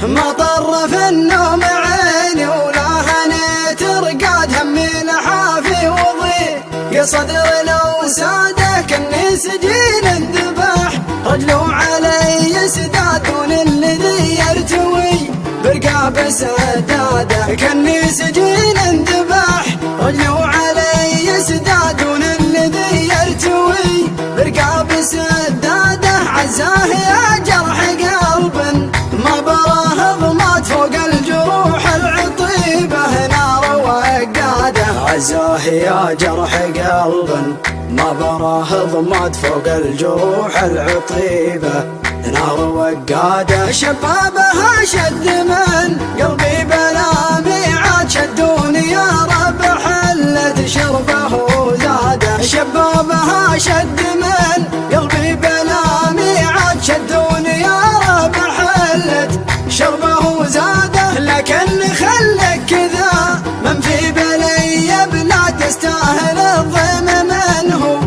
مطر في النوم عيني ولا هنيت رقاد همي لحافي وضيق صدر لو ساده كني سجين انذبح رجله علي سدادون الذي يرتوي برقاب سداده كني سجين انذبح رجله علي سدادون الذي يرتوي برقاب سداده عزاه يا جرح قلب ما براه ضمات فوق الجروح العطيبه نار وقاده عزاه يا جرح قلب ما براه ضمات فوق الجروح العطيبه نار وقاده شبابها شد من قلبي بلا ميعاد شدوني يا رب حلت شربه زاده شبابها شد من قلبي بلا ميعاد شدوني يا رب حلت شربه زاده لكن خلك كذا من في بلي بلاد يستاهل الضيم من هو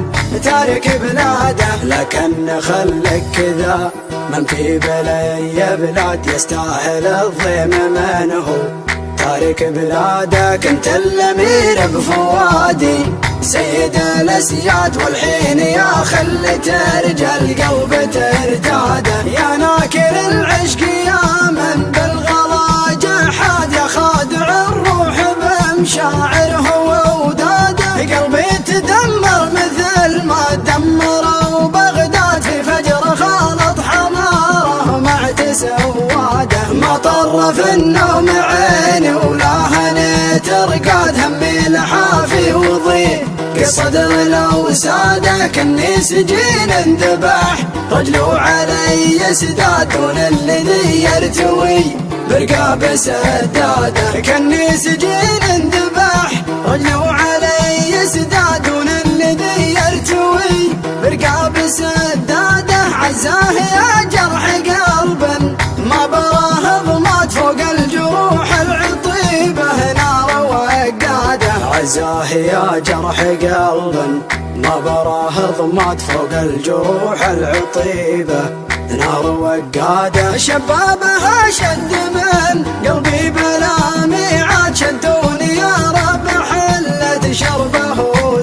تارك بلاده لكن خلك كذا من في بلي بلاد يستاهل الضيم من هو تارك بلاده كنت الامير بفوادي سيد الاسياد والحين يا خلت رجال قلب ترتاده يا ناكر العشق يا من بالغلا جحاد يا خادع الروح بمشاعره ووداده قلبي تدمر مثل ما دمروا بغداد في فجر خالط حماره مع تسواده مطر في النوم عيني ولا هنيت رقاد همي لحافي وضيق صدر لو ساده كني سجين انذبح رجله علي سدادون الذي يرتوي برقاب سداده كني سجين انذبح رجله علي سدادون الذي يرتوي برقاب سداده عزاه يا جرح قلب ما براه ضمات فوق الجروح العطيبه نار وقاده عزاه يا جرح قلب ما براه ضمات فوق الجروح العطيبه نار وقاده شبابها شد من قلبي بلا ميعاد شدوني يا رب حلت شربه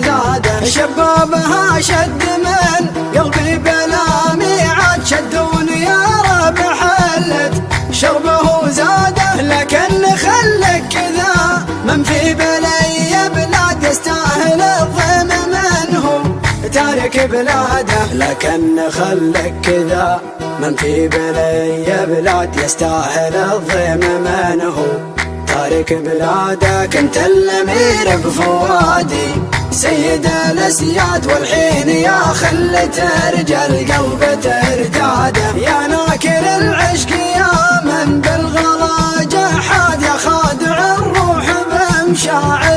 زاده شبابها شد من قلبي بلا ميعاد شدوني يا رب حلت شربه زاده لكن خلك كذا من في بلي بلاد يستاهل الضيم منه تارك بلاده لكن خلك كذا من في بلي بلاد يستاهل الضيم منه تارك بلاده كنت الامير بفوادي سيد الاسياد والحين يا خلت رجال قلب ترتاده يا ناكر العشق يا من بالغلا جحاد يا خادع الروح بمشاعر